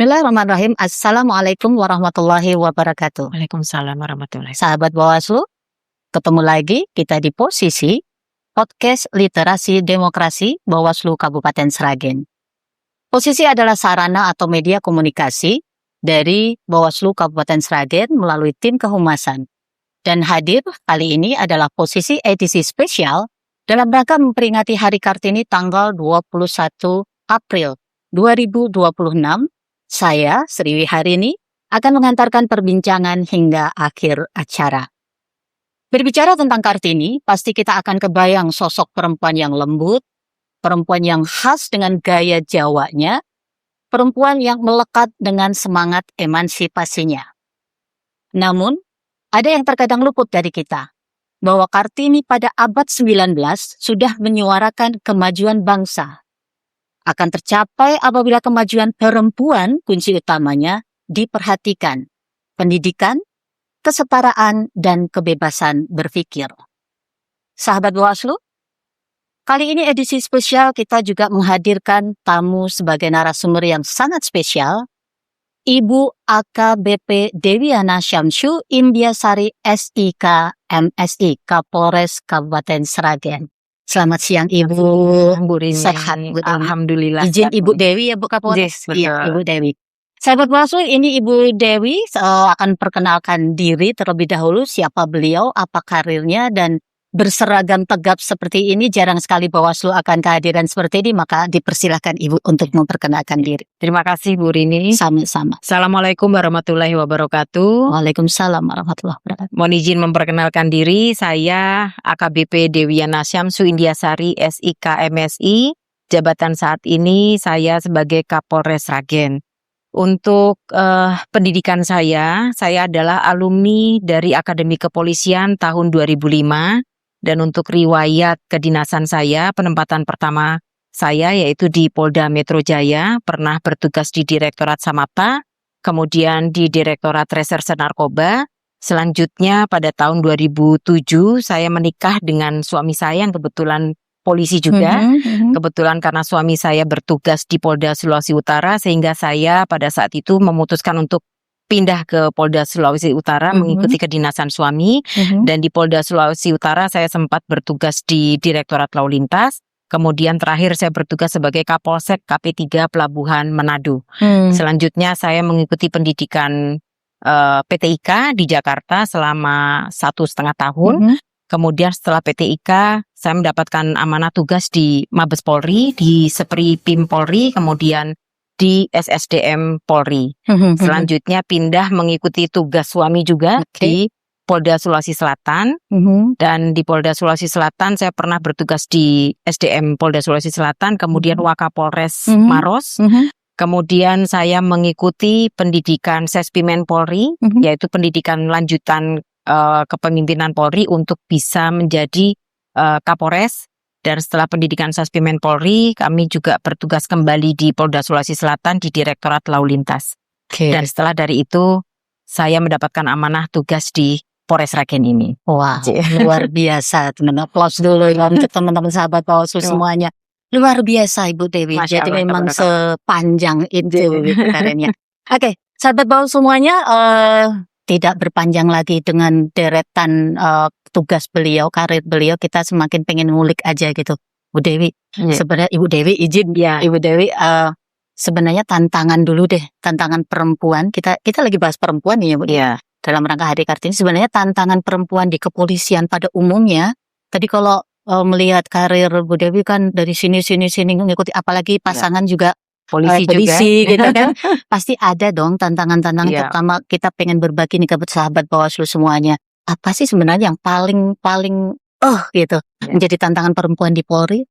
Bismillahirrahmanirrahim. Assalamualaikum warahmatullahi wabarakatuh. Waalaikumsalam warahmatullahi wabarakatuh. Sahabat Bawaslu, ketemu lagi kita di posisi podcast Literasi Demokrasi Bawaslu Kabupaten Sragen. Posisi adalah sarana atau media komunikasi dari Bawaslu Kabupaten Sragen melalui tim kehumasan. Dan hadir kali ini adalah posisi edisi spesial dalam rangka memperingati Hari Kartini tanggal 21 April 2026. Saya, Sriwi Harini, akan mengantarkan perbincangan hingga akhir acara. Berbicara tentang Kartini, pasti kita akan kebayang sosok perempuan yang lembut, perempuan yang khas dengan gaya Jawanya, perempuan yang melekat dengan semangat emansipasinya. Namun, ada yang terkadang luput dari kita, bahwa Kartini pada abad 19 sudah menyuarakan kemajuan bangsa. Akan tercapai apabila kemajuan perempuan kunci utamanya diperhatikan. Pendidikan, kesetaraan, dan kebebasan berpikir. Sahabat Bawaslu, kali ini edisi spesial kita juga menghadirkan tamu sebagai narasumber yang sangat spesial, Ibu AKBP Dewiana Syamsu Indiasari SIK MSI Kapolres Kabupaten Sragen. Selamat siang Ibu. Bu Rini. Sehat Bu Dewi. Alhamdulillah. Izin Ibu Dewi ya Bu Kapolres. Yes, betul. Iya, Ibu Dewi. Sahabat Bawaslu, ini Ibu Dewi akan perkenalkan diri terlebih dahulu, siapa beliau, apa karirnya, dan berseragam tegap seperti ini. Jarang sekali Bawaslu akan kehadiran seperti ini, maka dipersilahkan Ibu untuk memperkenalkan diri. Terima kasih Bu Rini. Sama-sama. Assalamualaikum warahmatullahi wabarakatuh. Waalaikumsalam warahmatullahi wabarakatuh. Mohon izin memperkenalkan diri, saya AKBP Dewiana Syamsu Indiasari SIK MSI. Jabatan saat ini saya sebagai Kapolres Sragen. Untuk pendidikan saya adalah alumni dari Akademi Kepolisian tahun 2005. Dan untuk riwayat kedinasan saya, penempatan pertama saya yaitu di Polda Metro Jaya, pernah bertugas di Direktorat Samapta, kemudian di Direktorat Reserse Narkoba. Selanjutnya pada tahun 2007 saya menikah dengan suami saya yang kebetulan polisi juga. Kebetulan karena suami saya bertugas di Polda Sulawesi Utara, sehingga saya pada saat itu memutuskan untuk pindah ke Polda Sulawesi Utara mengikuti kedinasan suami. Dan di Polda Sulawesi Utara saya sempat bertugas di Direktorat Lalu Lintas. Kemudian terakhir saya bertugas sebagai Kapolsek KP3 Pelabuhan Manado. Selanjutnya saya mengikuti pendidikan PTIK di Jakarta selama 1,5 tahun. Kemudian setelah PTIK saya mendapatkan amanah tugas di Mabes Polri, di Sepri Pim Polri, kemudian di SSDM Polri. Selanjutnya pindah mengikuti tugas suami juga di Polda Sulawesi Selatan. Dan di Polda Sulawesi Selatan saya pernah bertugas di SDM Polda Sulawesi Selatan, kemudian Wakapolres Maros. Kemudian saya mengikuti pendidikan Sespimen Polri, yaitu pendidikan lanjutan kepemimpinan Polri untuk bisa menjadi Kapolres. Dan setelah pendidikan Sespimen Polri, kami juga bertugas kembali di Polda Sulawesi Selatan di Direktorat Lalu Lintas. Dan setelah dari itu, saya mendapatkan amanah tugas di Polres Sragen ini. Wah, luar biasa. Teman-teman, aplaus dulu ya untuk teman-teman sahabat Bawaslu semuanya. Luar biasa Ibu Dewi. Masya Jadi Allah, memang tabarakallah. sepanjang itu karirnya. Oke, sahabat Bawaslu semuanya, tidak berpanjang lagi dengan deretan tugas beliau, karir beliau, kita semakin pengen ngulik aja gitu. Bu Dewi, sebenarnya Ibu Dewi izin ya, Ibu Dewi sebenarnya tantangan dulu deh, tantangan perempuan. Kita lagi bahas perempuan nih ya Bu. Dalam rangka Hari Kartini, sebenarnya tantangan perempuan di kepolisian pada umumnya. Tadi kalau melihat karir Bu Dewi kan dari sini ngikuti, apalagi pasangan juga Polisi juga. gitu kan. Pasti ada dong tantangan-tantangan, terutama kita pengen berbagi nih ke sahabat Bawaslu semuanya. Apa sih sebenarnya yang paling gitu menjadi tantangan perempuan di Polri?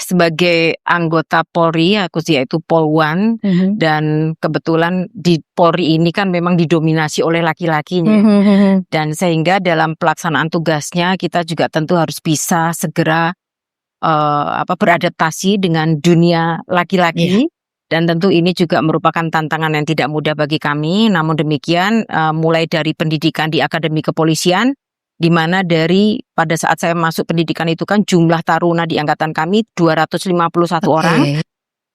Sebagai anggota Polri, aku yaitu Polwan, dan kebetulan di Polri ini kan memang didominasi oleh laki-lakinya. Dan sehingga dalam pelaksanaan tugasnya kita juga tentu harus bisa segera beradaptasi dengan dunia laki-laki. Dan tentu ini juga merupakan tantangan yang tidak mudah bagi kami. Namun demikian, mulai dari pendidikan di Akademi Kepolisian, di mana dari pada saat saya masuk pendidikan itu kan jumlah taruna di angkatan kami 251 orang.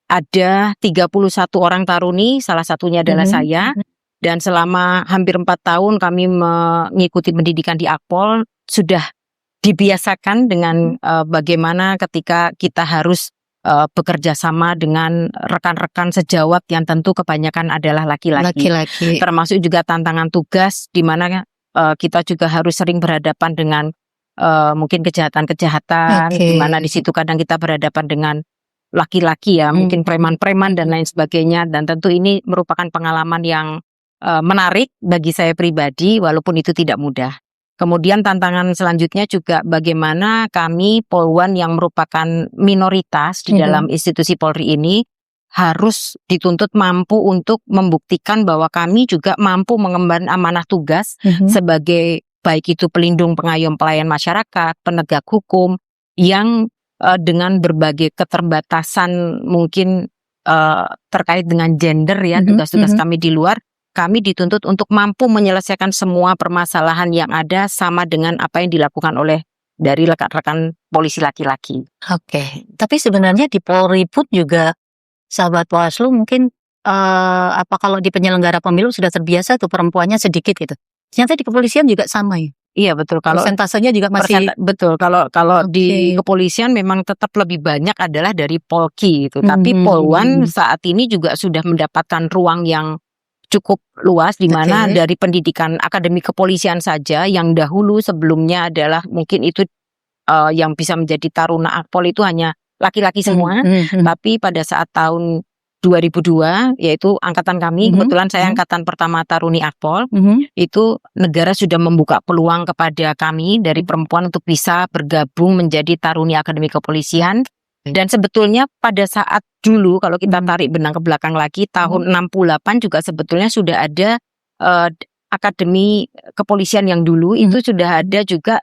ada 31 orang taruni, salah satunya adalah saya. Dan selama hampir 4 tahun kami mengikuti pendidikan di Akpol, sudah dibiasakan dengan bagaimana ketika kita harus bekerja sama dengan rekan-rekan sejawat yang tentu kebanyakan adalah laki-laki. Termasuk juga tantangan tugas di mana kita juga harus sering berhadapan dengan mungkin kejahatan-kejahatan, di mana di situ kadang kita berhadapan dengan laki-laki ya, mungkin preman-preman dan lain sebagainya. Dan tentu ini merupakan pengalaman yang menarik bagi saya pribadi, walaupun itu tidak mudah. Kemudian tantangan selanjutnya juga bagaimana kami Polwan yang merupakan minoritas di dalam institusi Polri ini harus dituntut mampu untuk membuktikan bahwa kami juga mampu mengemban amanah tugas sebagai baik itu pelindung pengayom pelayan masyarakat, penegak hukum yang dengan berbagai keterbatasan mungkin terkait dengan gender ya, tugas-tugas kami di luar. Kami dituntut untuk mampu menyelesaikan semua permasalahan yang ada sama dengan apa yang dilakukan oleh dari rekan-rekan polisi laki-laki. Oke, tapi sebenarnya di Polri pun juga, sahabat Bawaslu mungkin apa kalau di penyelenggara pemilu sudah terbiasa tuh perempuannya sedikit gitu. Ternyata di kepolisian juga sama ya. Iya betul, kalau persentasenya juga masih betul. Kalau di kepolisian memang tetap lebih banyak adalah dari Polki gitu. Tapi Polwan saat ini juga sudah mendapatkan ruang yang cukup luas di mana dari pendidikan akademi kepolisian saja yang dahulu sebelumnya adalah mungkin itu yang bisa menjadi taruna Akpol itu hanya laki-laki semua. Tapi pada saat tahun 2002 yaitu angkatan kami, kebetulan saya angkatan pertama taruni Akpol, itu negara sudah membuka peluang kepada kami dari perempuan untuk bisa bergabung menjadi taruni akademi kepolisian. Dan sebetulnya pada saat dulu kalau kita tarik benang ke belakang lagi tahun 68 juga sebetulnya sudah ada akademi kepolisian yang dulu itu sudah ada juga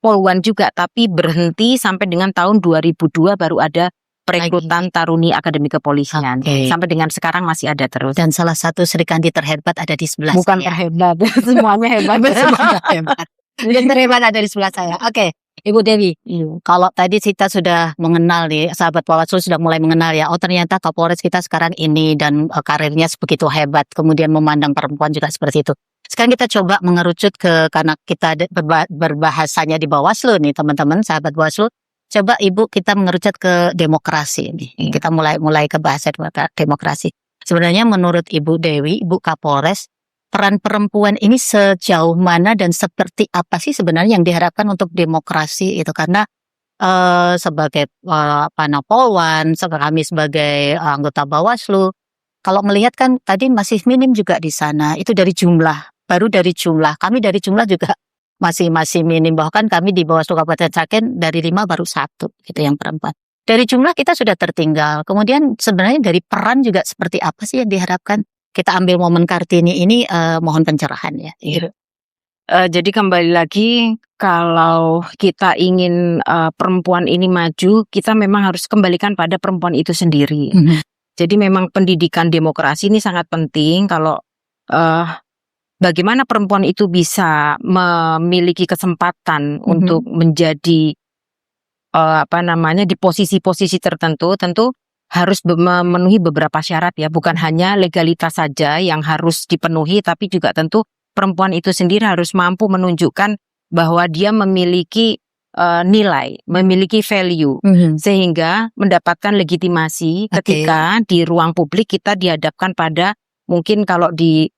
Polwan juga, tapi berhenti sampai dengan tahun 2002 baru ada perekrutan taruni akademi kepolisian. Sampai dengan sekarang masih ada terus. Dan salah satu Serikandi terhebat ada di sebelah Bukan saya. terhebat, semuanya hebat. Semuanya hebat. Yang terhebat ada di sebelah saya. Oke. Ibu Dewi, kalau tadi kita sudah mengenal nih, sahabat Bawaslu sudah mulai mengenal ya, oh ternyata Kapolres kita sekarang ini dan karirnya begitu hebat, kemudian memandang perempuan juga seperti itu. Sekarang kita coba mengerucut karena kita berbahasanya di Bawaslu nih teman-teman, sahabat Bawaslu, coba Ibu kita mengerucut ke demokrasi nih. Kita mulai ke bahasa demokrasi. Sebenarnya menurut Ibu Dewi, Ibu Kapolres, peran perempuan ini sejauh mana dan seperti apa sih sebenarnya yang diharapkan untuk demokrasi itu? Karena sebagai Polwan, kami sebagai anggota Bawaslu, kalau melihat kan tadi masih minim juga di sana. Itu dari jumlah, baru dari jumlah. Kami dari jumlah juga masih minim. Bahkan kami di Bawaslu Kabupaten Sragen dari 5 baru 1 gitu yang perempuan. Dari jumlah kita sudah tertinggal. Kemudian sebenarnya dari peran juga seperti apa sih yang diharapkan? Kita ambil momen Kartini ini, mohon pencerahan ya. Jadi kembali lagi kalau kita ingin perempuan ini maju, kita memang harus kembalikan pada perempuan itu sendiri. Jadi memang pendidikan demokrasi ini sangat penting kalau bagaimana perempuan itu bisa memiliki kesempatan untuk menjadi di posisi-posisi tertentu, tentu harus memenuhi beberapa syarat ya, bukan hanya legalitas saja yang harus dipenuhi, tapi juga tentu perempuan itu sendiri harus mampu menunjukkan bahwa dia memiliki nilai, memiliki value, sehingga mendapatkan legitimasi ketika di ruang publik kita dihadapkan pada mungkin kalau di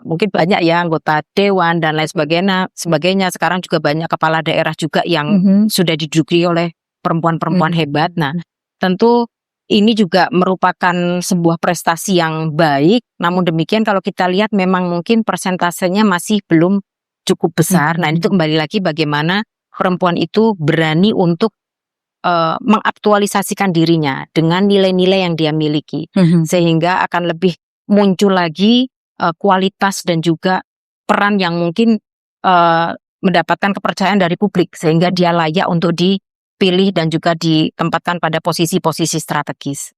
mungkin banyak ya anggota dewan dan lain sebagainya. Sekarang juga banyak kepala daerah juga yang sudah diduduki oleh perempuan-perempuan hebat. Nah, tentu ini juga merupakan sebuah prestasi yang baik, namun demikian kalau kita lihat memang mungkin persentasenya masih belum cukup besar. Nah, itu kembali lagi bagaimana perempuan itu berani untuk mengaktualisasikan dirinya dengan nilai-nilai yang dia miliki, sehingga akan lebih muncul lagi kualitas dan juga peran yang mungkin mendapatkan kepercayaan dari publik, sehingga dia layak untuk dipilih dan juga ditempatkan pada posisi-posisi strategis.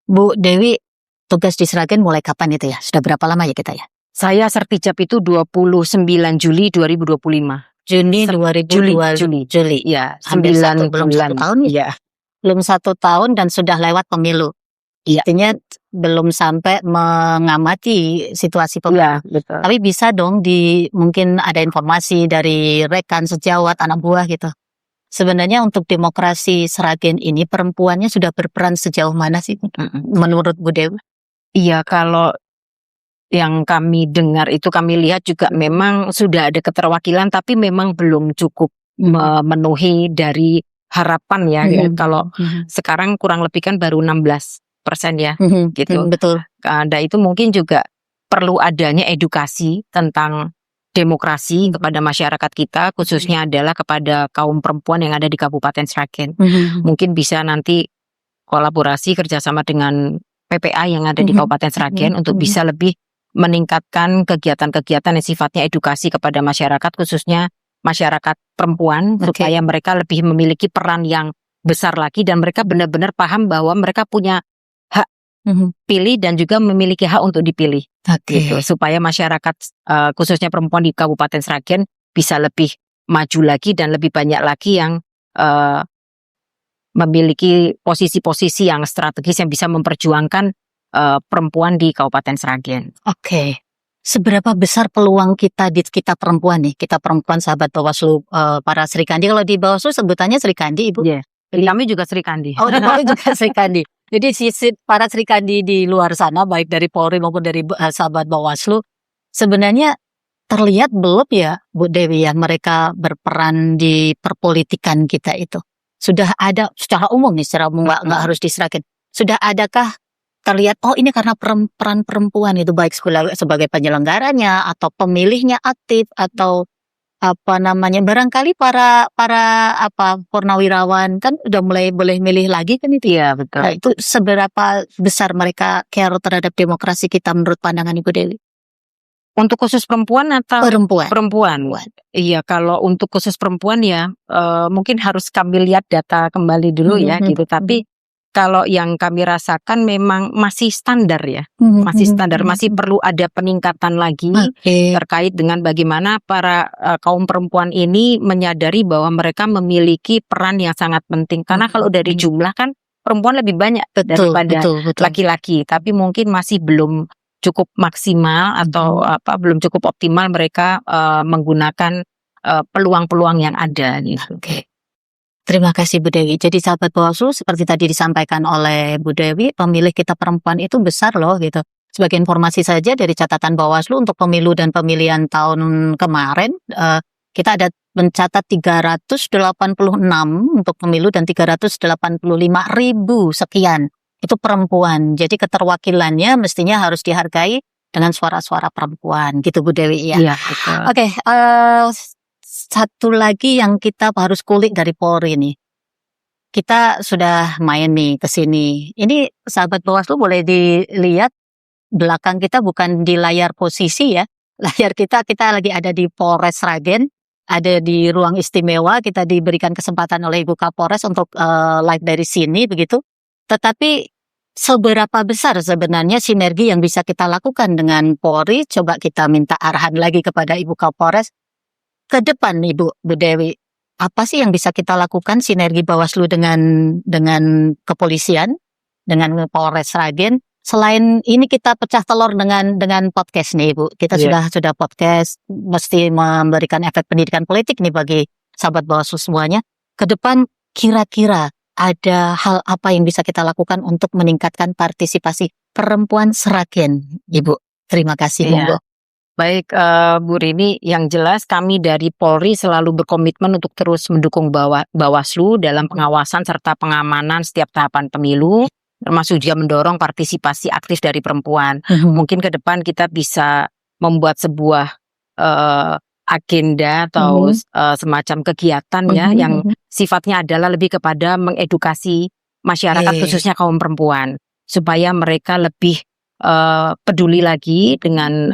Bu Dewi, tugas di Sragen mulai kapan itu ya? Sudah berapa lama ya kita ya? Saya sertijab itu 29 Juli 2025. Juni 2025. Juli. Ya, hampir 9 belum bulan. 1 tahun ya? belum 1 tahun dan sudah lewat pemilu. Iya. Artinya belum sampai mengamati situasi pemilu. Iya, betul. Tapi bisa dong mungkin ada informasi dari rekan sejawat, anak buah gitu. Sebenarnya untuk demokrasi Sragen ini perempuannya sudah berperan sejauh mana sih menurut Bu Dewi? Iya, kalau yang kami dengar itu kami lihat juga memang sudah ada keterwakilan, tapi memang belum cukup memenuhi dari harapan ya. Kalau sekarang kurang lebih kan baru 16% ya, gitu. Betul. Nah, itu mungkin juga perlu adanya edukasi tentang demokrasi kepada masyarakat kita, khususnya adalah kepada kaum perempuan yang ada di Kabupaten Sragen. Mungkin bisa nanti kolaborasi kerjasama dengan PPA yang ada di Kabupaten Sragen untuk bisa lebih meningkatkan kegiatan-kegiatan yang sifatnya edukasi kepada masyarakat, khususnya masyarakat perempuan, supaya mereka lebih memiliki peran yang besar lagi dan mereka benar-benar paham bahwa mereka punya hak pilih dan juga memiliki hak untuk dipilih, gitu, supaya masyarakat khususnya perempuan di Kabupaten Sragen bisa lebih maju lagi dan lebih banyak lagi yang memiliki posisi-posisi yang strategis yang bisa memperjuangkan perempuan di Kabupaten Sragen. Oke. Seberapa besar peluang kita perempuan nih, kita perempuan sahabat Bawaslu, para Sri Kandi. Kalau di Bawaslu sebutannya Sri Kandi, Ibu? Iya. Kami juga Sri Kandi. Oh, kami juga Sri Kandi. Jadi para Sri Kandi di luar sana, baik dari Polri maupun dari sahabat Bawaslu, sebenarnya terlihat belum ya, Bu Dewi, ya mereka berperan di perpolitikan kita itu? Sudah ada secara umum nih, secara umum nggak harus di Sragen. Sudah adakah terlihat, oh ini karena peran perempuan itu baik sebagai penyelenggaranya atau pemilihnya aktif atau barangkali para purnawirawan kan udah mulai boleh milih lagi kan itu. Iya, betul. Nah, itu seberapa besar mereka care terhadap demokrasi kita menurut pandangan Ibu Dewi? Untuk khusus perempuan atau perempuan? Iya, kalau untuk khusus perempuan ya mungkin harus kami lihat data kembali dulu ya gitu. Tapi kalau yang kami rasakan memang masih standar ya, masih standar, masih perlu ada peningkatan lagi terkait dengan bagaimana para kaum perempuan ini menyadari bahwa mereka memiliki peran yang sangat penting. Karena kalau dari jumlah kan perempuan lebih banyak daripada laki-laki, tapi mungkin masih belum cukup maksimal atau belum cukup optimal mereka menggunakan peluang-peluang yang ada gitu. Terima kasih Bu Dewi. Jadi sahabat Bawaslu, seperti tadi disampaikan oleh Bu Dewi, pemilih kita perempuan itu besar loh gitu. Sebagai informasi saja dari catatan Bawaslu untuk pemilu dan pemilihan tahun kemarin, kita ada mencatat 386 untuk pemilu dan 385.000 sekian. Itu perempuan. Jadi keterwakilannya mestinya harus dihargai dengan suara-suara perempuan gitu Bu Dewi ya. Iya, betul. Oke, satu lagi yang kita harus kulik dari Polri nih. Kita sudah main nih ke sini. Ini sahabat Bawaslu boleh dilihat belakang kita bukan di layar posisi ya. Layar kita lagi ada di Polres Sragen, ada di ruang istimewa, kita diberikan kesempatan oleh Ibu Kapolres untuk live dari sini begitu. Tetapi seberapa besar sebenarnya sinergi yang bisa kita lakukan dengan Polri? Coba kita minta arahan lagi kepada Ibu Kapolres. Ke depan Ibu Bu Dewi, apa sih yang bisa kita lakukan sinergi Bawaslu dengan kepolisian, dengan Polres Sragen? Selain ini kita pecah telur dengan podcast nih Ibu. Kita sudah podcast, mesti memberikan efek pendidikan politik nih bagi sahabat Bawaslu semuanya. Ke depan kira-kira ada hal apa yang bisa kita lakukan untuk meningkatkan partisipasi perempuan Sragen, Ibu? Terima kasih, monggo. Baik, Bu Rini, yang jelas kami dari Polri selalu berkomitmen untuk terus mendukung Bawaslu dalam pengawasan serta pengamanan setiap tahapan pemilu, termasuk juga mendorong partisipasi aktif dari perempuan. Mungkin ke depan kita bisa membuat sebuah agenda atau semacam kegiatan ya yang sifatnya adalah lebih kepada mengedukasi masyarakat khususnya kaum perempuan supaya mereka lebih peduli lagi dengan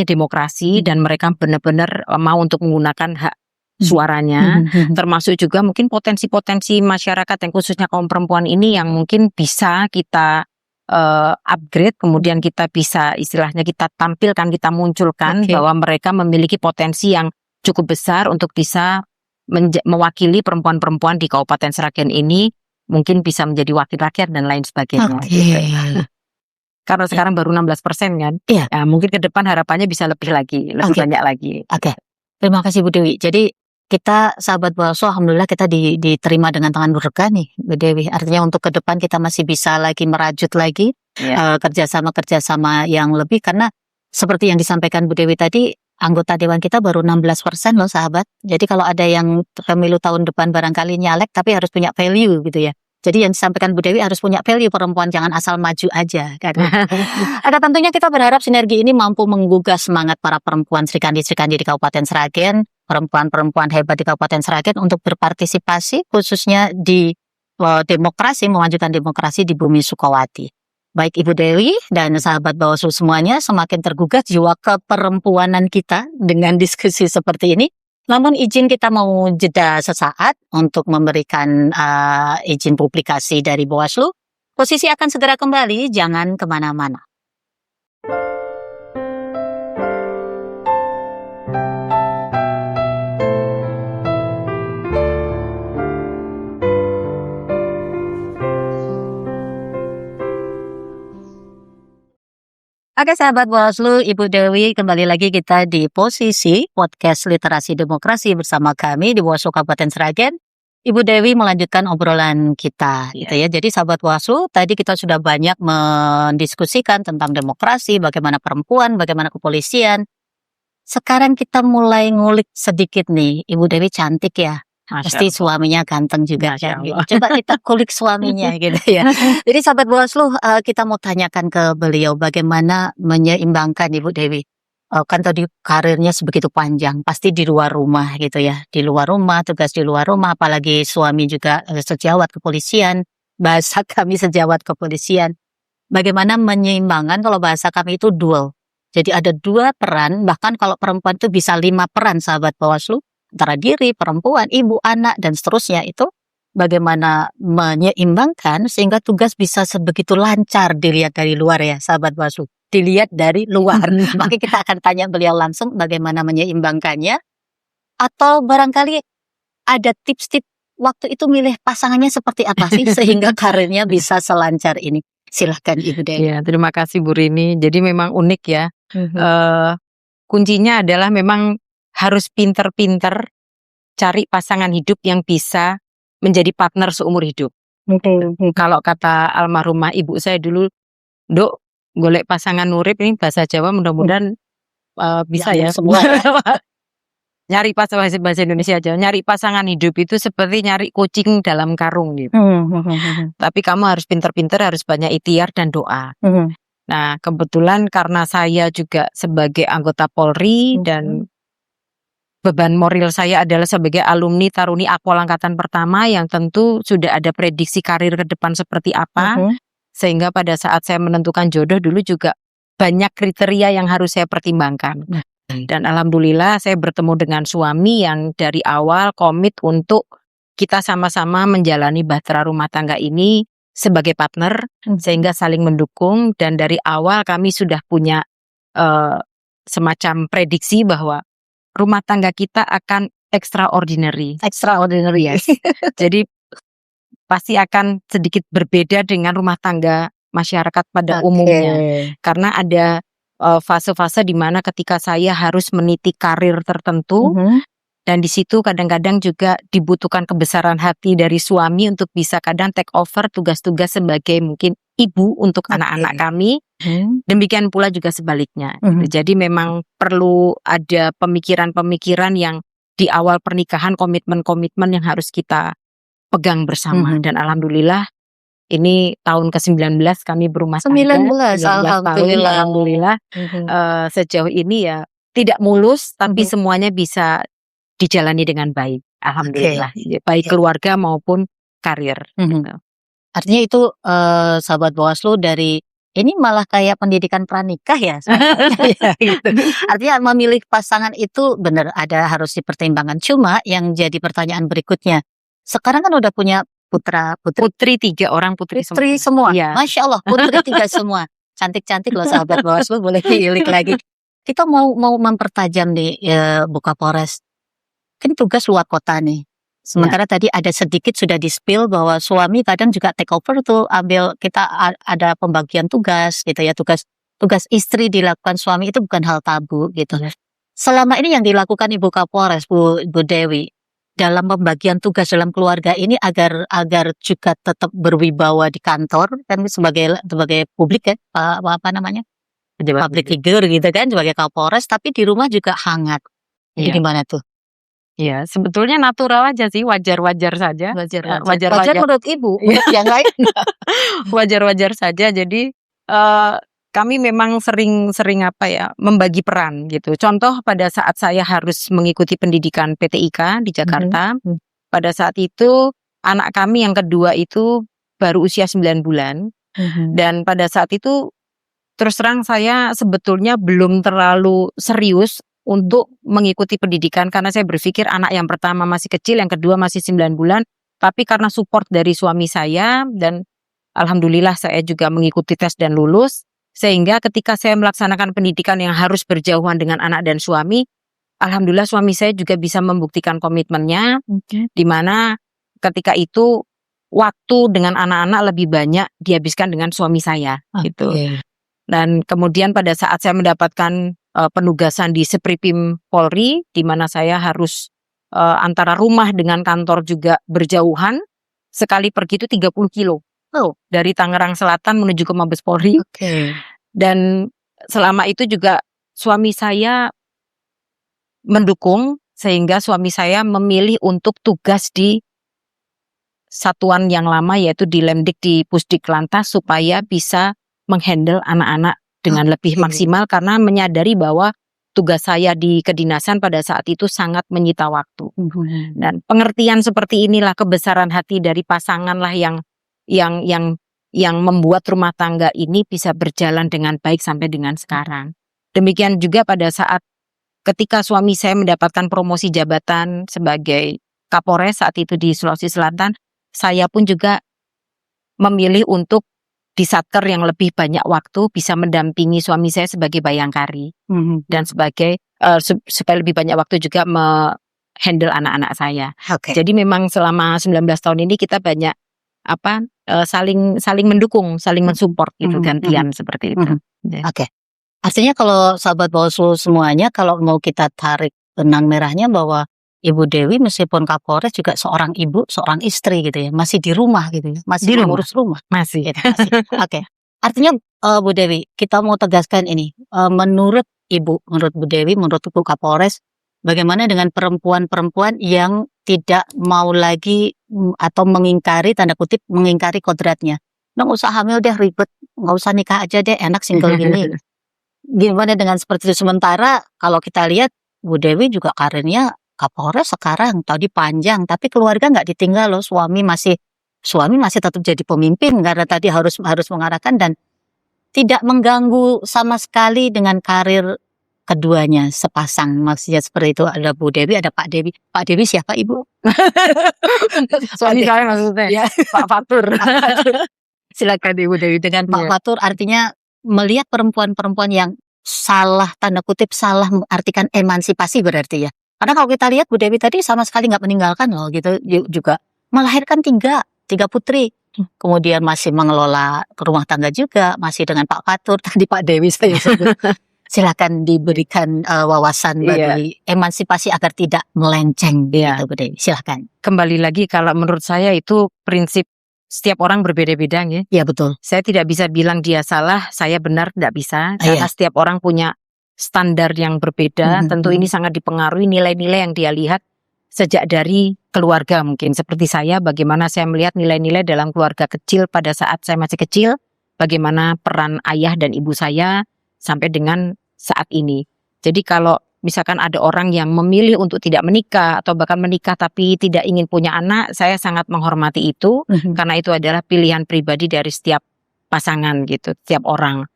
demokrasi dan mereka benar-benar mau untuk menggunakan hak suaranya, termasuk juga mungkin potensi-potensi masyarakat yang khususnya kaum perempuan ini yang mungkin bisa kita upgrade, kemudian kita bisa istilahnya kita tampilkan, kita munculkan bahwa mereka memiliki potensi yang cukup besar untuk bisa mewakili perempuan-perempuan di Kabupaten Sragen ini mungkin bisa menjadi wakil rakyat dan lain sebagainya. Gitu. Karena sekarang baru 16% kan. Iya. Nah, mungkin ke depan harapannya bisa lebih lagi, lebih banyak lagi. Oke. Terima kasih Bu Dewi. Jadi kita sahabat Bawaslu, alhamdulillah kita diterima dengan tangan berkah nih Bu Dewi. Artinya untuk ke depan kita masih bisa lagi merajut lagi kerjasama yang lebih, karena seperti yang disampaikan Bu Dewi tadi, anggota dewan kita baru 16% loh sahabat. Jadi kalau ada yang pemilu tahun depan barangkali nyalek tapi harus punya value gitu ya. Jadi yang disampaikan Bu Dewi harus punya value perempuan, jangan asal maju aja kan. Ada tentunya kita berharap sinergi ini mampu menggugah semangat para perempuan Srikandi di Kabupaten Sragen, perempuan-perempuan hebat di Kabupaten Sragen untuk berpartisipasi khususnya di demokrasi, memajukan demokrasi di bumi Sukawati. Baik Ibu Dewi dan sahabat Bawaslu semuanya, semakin tergugah jiwa keperempuanan kita dengan diskusi seperti ini. Namun izin kita mau jeda sesaat untuk memberikan izin publikasi dari Bawaslu. Posisi akan segera kembali, jangan kemana-mana. Oke sahabat Bawaslu, Ibu Dewi, kembali lagi kita di posisi podcast Literasi Demokrasi bersama kami di Bawaslu Kabupaten Sragen. Ibu Dewi melanjutkan obrolan kita gitu ya. Jadi sahabat Bawaslu, tadi kita sudah banyak mendiskusikan tentang demokrasi, bagaimana perempuan, bagaimana kepolisian. Sekarang kita mulai ngulik sedikit nih, Ibu Dewi cantik ya. Pasti suaminya ganteng juga kan. Coba kita kulik suaminya gitu ya. Jadi sahabat Bawaslu, kita mau tanyakan ke beliau bagaimana menyeimbangkan Ibu Dewi. Kan tadi karirnya sebegitu panjang, pasti di luar rumah gitu ya. Di luar rumah, tugas di luar rumah, apalagi suami juga sejawat kepolisian, bahasa kami sejawat kepolisian. Bagaimana menyeimbangkan, kalau bahasa kami itu dual. Jadi ada 2 peran, bahkan kalau perempuan itu bisa 5 peran sahabat Bawaslu. Antara diri, perempuan, ibu, anak, dan seterusnya itu bagaimana menyeimbangkan sehingga tugas bisa sebegitu lancar dilihat dari luar ya sahabat Bawaslu. Dilihat dari luar. Maka kita akan tanya beliau langsung bagaimana menyeimbangkannya. Atau barangkali ada tips-tips waktu itu milih pasangannya seperti apa sih sehingga karirnya bisa selancar ini. Silahkan Ibu Dewi. Ya, terima kasih Bu Rini. Jadi memang unik ya. Kuncinya adalah memang harus pinter-pinter cari pasangan hidup yang bisa menjadi partner seumur hidup. Kalau kata almarhumah ibu saya dulu, Dok, golek pasangan urip, ini bahasa Jawa mudah-mudahan bisa ya semua. Nyari bahasa Indonesia aja. Nyari pasangan hidup itu seperti nyari kucing dalam karung gitu. Tapi kamu harus pinter-pinter, harus banyak ikhtiar dan doa. Nah, kebetulan karena saya juga sebagai anggota Polri dan beban moral saya adalah sebagai alumni Taruni Akpol Angkatan Pertama yang tentu sudah ada prediksi karir ke depan seperti apa. Sehingga pada saat saya menentukan jodoh dulu juga banyak kriteria yang harus saya pertimbangkan. Dan alhamdulillah saya bertemu dengan suami yang dari awal komit untuk kita sama-sama menjalani bahtera rumah tangga ini sebagai partner, sehingga saling mendukung. Dan dari awal kami sudah punya semacam prediksi bahwa rumah tangga kita akan extraordinary. Extraordinary, yes. Jadi pasti akan sedikit berbeda dengan rumah tangga masyarakat pada umumnya. Karena ada fase-fase di mana ketika saya harus meniti karir tertentu, dan di situ kadang-kadang juga dibutuhkan kebesaran hati dari suami untuk bisa kadang take over tugas-tugas sebagai mungkin ibu untuk anak-anak kami. Demikian pula juga sebaliknya. Jadi memang perlu ada pemikiran-pemikiran yang di awal pernikahan, komitmen-komitmen yang harus kita pegang bersama. Dan alhamdulillah ini tahun ke-19 kami berumah tangga. 19 alhamdulillah. Alhamdulillah. Sejauh ini ya tidak mulus, tapi semuanya bisa dijalani dengan baik. Alhamdulillah. Baik keluarga maupun karir. Artinya itu sahabat Bawaslu dari ini malah kayak pendidikan pranikah ya. Gitu. Artinya memilih pasangan itu benar ada harus dipertimbangkan. Cuma yang jadi pertanyaan berikutnya, sekarang kan udah punya putri 3 orang, putri semua. Ya. Masya Allah, putri 3 semua. Cantik-cantik loh sahabat Bawaslu, boleh diilik lagi. Kita mau mempertajam nih Bu Kapolres. kan tugas luar kota nih. Sementara tadi ada sedikit sudah di-spill bahwa suami kadang juga take over tuh, ambil kita ada pembagian tugas gitu ya, tugas istri dilakukan suami itu bukan hal tabu gitu. Selama ini yang dilakukan Ibu Kapolres, Bu Dewi, dalam pembagian tugas dalam keluarga ini agar juga tetap berwibawa di kantor kan sebagai publik ya, apa namanya? Public figure gitu kan sebagai Kapolres, tapi di rumah juga hangat. Ini gimana tuh? Iya, sebetulnya natural aja sih, wajar-wajar saja. Wajar menurut Ibu, menurut yang lain wajar-wajar saja. Jadi kami memang sering membagi peran gitu. Contoh pada saat saya harus mengikuti pendidikan PTIK di Jakarta, pada saat itu anak kami yang kedua itu baru usia 9 bulan. Dan pada saat itu terus terang saya sebetulnya belum terlalu serius untuk mengikuti pendidikan karena saya berpikir anak yang pertama masih kecil, yang kedua masih 9 bulan. Tapi karena support dari suami saya dan alhamdulillah saya juga mengikuti tes dan lulus. Sehingga ketika saya melaksanakan pendidikan yang harus berjauhan dengan anak dan suami, alhamdulillah suami saya juga bisa membuktikan komitmennya. Di mana ketika itu waktu dengan anak-anak lebih banyak dihabiskan dengan suami saya gitu. Dan kemudian pada saat saya mendapatkan penugasan di Sepripim Polri, di mana saya harus antara rumah dengan kantor juga berjauhan, sekali pergi itu 30 kilo. Dari Tangerang Selatan menuju ke Mabes Polri. Dan selama itu juga suami saya mendukung, sehingga suami saya memilih untuk tugas di satuan yang lama, yaitu di Lemdik di Pusdik Lantas, supaya bisa menghandle anak-anak dengan lebih maksimal, karena menyadari bahwa tugas saya di kedinasan pada saat itu sangat menyita waktu. Dan pengertian seperti inilah kebesaran hati dari pasangan lah yang membuat rumah tangga ini bisa berjalan dengan baik sampai dengan sekarang. Demikian juga pada saat ketika suami saya mendapatkan promosi jabatan sebagai Kapolres saat itu di Sulawesi Selatan, saya pun juga memilih untuk di Satker yang lebih banyak waktu bisa mendampingi suami saya sebagai bayangkari dan sebagai supaya lebih banyak waktu juga handle anak-anak saya. Jadi memang selama 19 tahun ini kita banyak saling mendukung, saling mensupport gitu, gantian seperti itu. Artinya kalau sahabat Bawaslu semuanya, kalau mau kita tarik benang merahnya bahwa Ibu Dewi meskipun Kapolres juga seorang ibu, seorang istri gitu ya, masih di rumah gitu ya, masih mengurus rumah. Masih. Gitu, masih. Artinya Bu Dewi, kita mau tegaskan ini, menurut Bu Dewi, menurut Bu Kapolres, bagaimana dengan perempuan-perempuan yang tidak mau lagi atau mengingkari, tanda kutip, mengingkari kodratnya. Nggak usah hamil deh, ribet, nggak usah nikah aja deh, enak single gini. Gimana dengan seperti itu? Sementara kalau kita lihat Bu Dewi juga karirnya Kapolres sekarang, tadi panjang, tapi keluarga nggak ditinggal loh, suami masih tetap jadi pemimpin karena tadi harus mengarahkan dan tidak mengganggu sama sekali dengan karir keduanya sepasang. Maksudnya seperti itu. Ada Bu Dewi, ada Pak Dewi. Pak Dewi siapa Ibu? Suami saya maksudnya. Ya. Pak Fatur. Silakan Ibu Dewi. Dengan Pak Fatur artinya melihat perempuan-perempuan yang salah, tanda kutip salah mengartikan emansipasi berarti ya. Karena kalau kita lihat Bu Dewi tadi sama sekali nggak meninggalkan loh gitu, juga melahirkan tiga putri, kemudian masih mengelola rumah tangga juga, masih dengan Pak Fatur, tadi Pak Dewi saya sebut. Silakan diberikan wawasan bagi emansipasi agar tidak melenceng gitu Bu Dewi, silakan. Kembali lagi kalau menurut saya itu prinsip setiap orang berbeda-beda ya. Iya betul. Saya tidak bisa bilang dia salah, saya benar, tidak bisa. Karena setiap orang punya standar yang berbeda, tentu ini sangat dipengaruhi nilai-nilai yang dia lihat sejak dari keluarga mungkin. Seperti saya, bagaimana saya melihat nilai-nilai dalam keluarga kecil pada saat saya masih kecil, bagaimana peran ayah dan ibu saya sampai dengan saat ini. Jadi kalau misalkan ada orang yang memilih untuk tidak menikah atau bahkan menikah tapi tidak ingin punya anak, saya sangat menghormati itu, karena itu adalah pilihan pribadi dari setiap pasangan gitu, setiap orang.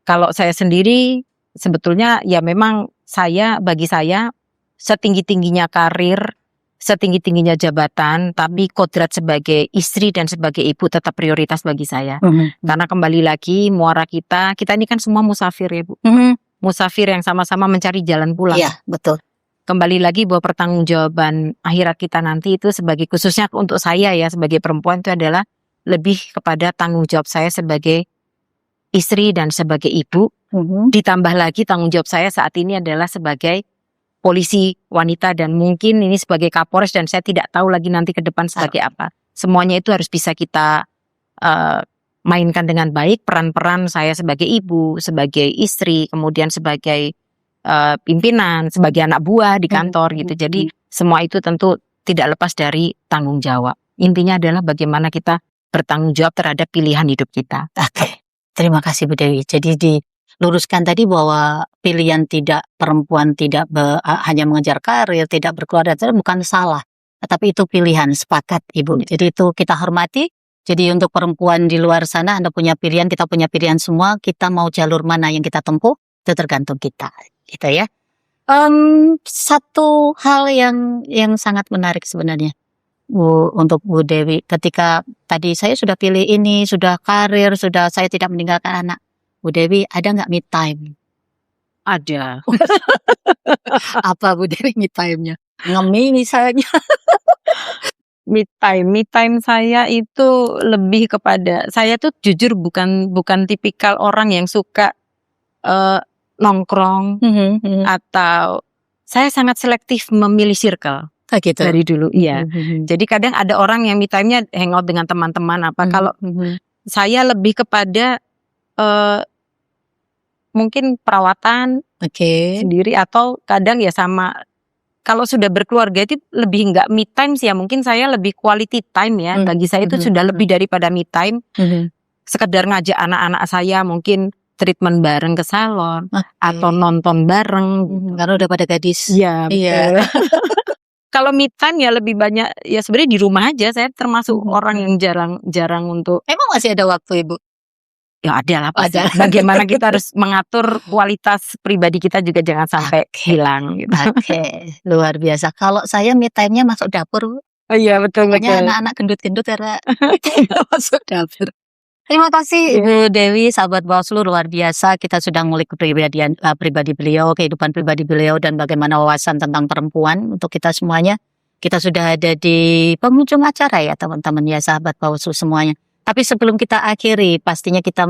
Kalau saya sendiri, sebetulnya ya memang bagi saya setinggi-tingginya karir, setinggi-tingginya jabatan, tapi kodrat sebagai istri dan sebagai ibu tetap prioritas bagi saya. Karena kembali lagi muara kita ini kan semua musafir ya Bu. Musafir yang sama-sama mencari jalan pulang. Iya betul. kembali lagi bahwa pertanggungjawaban akhirat kita nanti itu sebagai, khususnya untuk saya ya sebagai perempuan, itu adalah lebih kepada tanggung jawab saya sebagai istri dan sebagai ibu. Ditambah lagi tanggung jawab saya saat ini adalah sebagai polisi wanita dan mungkin ini sebagai Kapolres, dan saya tidak tahu lagi nanti ke depan sebagai apa. Semuanya itu harus bisa kita mainkan dengan baik, peran-peran saya sebagai ibu, sebagai istri, kemudian sebagai pimpinan, sebagai anak buah di kantor gitu. Jadi semua itu tentu tidak lepas dari tanggung jawab. Intinya adalah bagaimana kita bertanggung jawab terhadap pilihan hidup kita. Oke, terima kasih Bu Dewi. Jadi diluruskan tadi bahwa pilihan perempuan tidak hanya mengejar karir, tidak berkeluarga, itu bukan salah. Tapi itu pilihan, sepakat Ibu. Jadi itu kita hormati. Jadi untuk perempuan di luar sana, Anda punya pilihan, kita punya pilihan semua. Kita mau jalur mana yang kita tempuh, itu tergantung kita. Gitu ya. Satu hal yang sangat menarik sebenarnya, untuk Bu Dewi, ketika tadi saya sudah pilih ini, sudah karir, sudah saya tidak meninggalkan anak. Bu Dewi, ada nggak me time? Ada. Apa Bu Dewi me time-nya? Ngemi misalnya? Me time saya itu lebih kepada, saya tuh jujur bukan tipikal orang yang suka nongkrong atau saya sangat selektif memilih circle. Gitu. Dari dulu, iya. Jadi kadang ada orang yang me time-nya hangout dengan teman-teman apa. Kalau saya lebih kepada mungkin perawatan sendiri, atau kadang ya sama, kalau sudah berkeluarga itu lebih nggak me time sih ya, mungkin saya lebih quality time ya. Bagi saya itu sudah lebih daripada me time. Sekedar ngajak anak-anak saya mungkin treatment bareng ke salon atau nonton bareng. Karena udah pada gadis. Iya, betul. Kalau me time ya lebih banyak ya sebenarnya di rumah aja. Saya termasuk orang yang jarang untuk. Emang masih ada waktu Ibu? Ya ada lah pasti. Bagaimana kita harus mengatur kualitas pribadi kita juga jangan sampai hilang gitu. Luar biasa. Kalau saya me time-nya masuk dapur. Oh iya, betul. Pokoknya anak-anak gendut-gendut karena masuk dapur. Terima kasih Ibu Dewi, sahabat Bawaslu, luar biasa. Kita sudah ngulik pribadi beliau, kehidupan pribadi beliau, dan bagaimana wawasan tentang perempuan untuk kita semuanya. Kita sudah ada di penghujung acara ya teman-teman ya, sahabat Bawaslu semuanya. Tapi sebelum kita akhiri, pastinya kita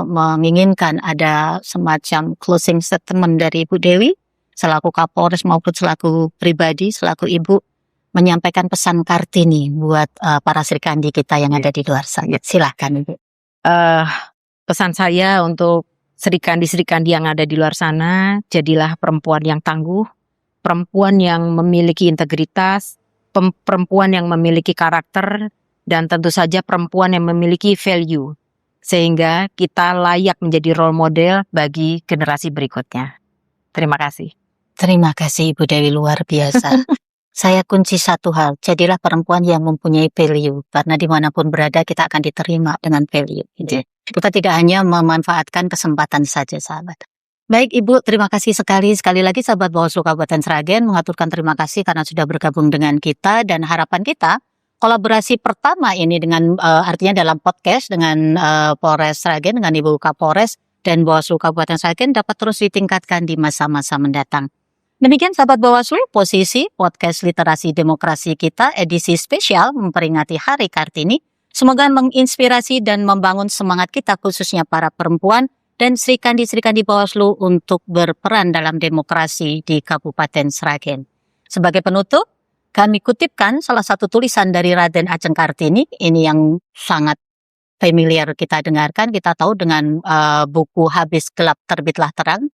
menginginkan ada semacam closing statement dari Ibu Dewi selaku Kapolres maupun selaku pribadi, selaku ibu, menyampaikan pesan Kartini buat para Srikandi kita yang ada di luar sana. Silahkan Ibu. Pesan saya untuk Srikandi yang ada di luar sana, jadilah perempuan yang tangguh, perempuan yang memiliki integritas, perempuan yang memiliki karakter, dan tentu saja perempuan yang memiliki value, sehingga kita layak menjadi role model bagi generasi berikutnya. Terima kasih. Terima kasih Ibu Dewi, luar biasa. Saya kunci satu hal, jadilah perempuan yang mempunyai value, karena dimanapun berada kita akan diterima dengan value. Kita tidak hanya memanfaatkan kesempatan saja, sahabat. Baik Ibu, terima kasih sekali lagi sahabat Bawaslu Kabupaten Sragen, mengaturkan terima kasih karena sudah bergabung dengan kita, dan harapan kita kolaborasi pertama ini dengan artinya dalam podcast dengan Polres Sragen, dengan Ibu Kapolres dan Bawaslu Kabupaten Sragen dapat terus ditingkatkan di masa-masa mendatang. Demikian sahabat Bawaslu, posisi podcast literasi demokrasi kita edisi spesial memperingati Hari Kartini. Semoga menginspirasi dan membangun semangat kita khususnya para perempuan dan Srikandi Bawaslu untuk berperan dalam demokrasi di Kabupaten Sragen. Sebagai penutup, kami kutipkan salah satu tulisan dari Raden Ajeng Kartini, ini yang sangat familiar kita dengarkan, kita tahu dengan buku Habis Gelap Terbitlah Terang.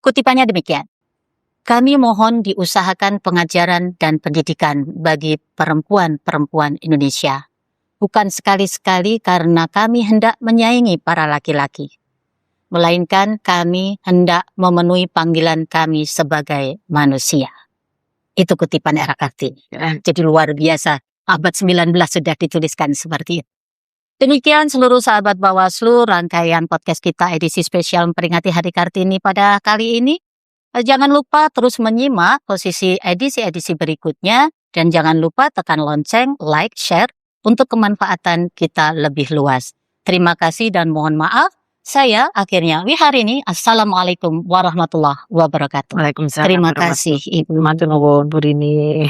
Kutipannya demikian. Kami mohon diusahakan pengajaran dan pendidikan bagi perempuan-perempuan Indonesia. Bukan sekali-sekali karena kami hendak menyaingi para laki-laki, melainkan kami hendak memenuhi panggilan kami sebagai manusia. Itu kutipan era Kartini. Jadi luar biasa, abad 19 sudah dituliskan seperti itu. Demikian seluruh sahabat Bawaslu, rangkaian podcast kita edisi spesial memperingati Hari Kartini pada kali ini. Jangan lupa terus menyimak posisi edisi-edisi berikutnya, dan jangan lupa tekan lonceng, like, share untuk kemanfaatan kita lebih luas. Terima kasih dan mohon maaf. Saya akhirnya Wiharini, assalamualaikum warahmatullahi wabarakatuh. Waalaikumsalam Terima warahmatullahi kasih Ibu. Matur nuwun Bu Rini.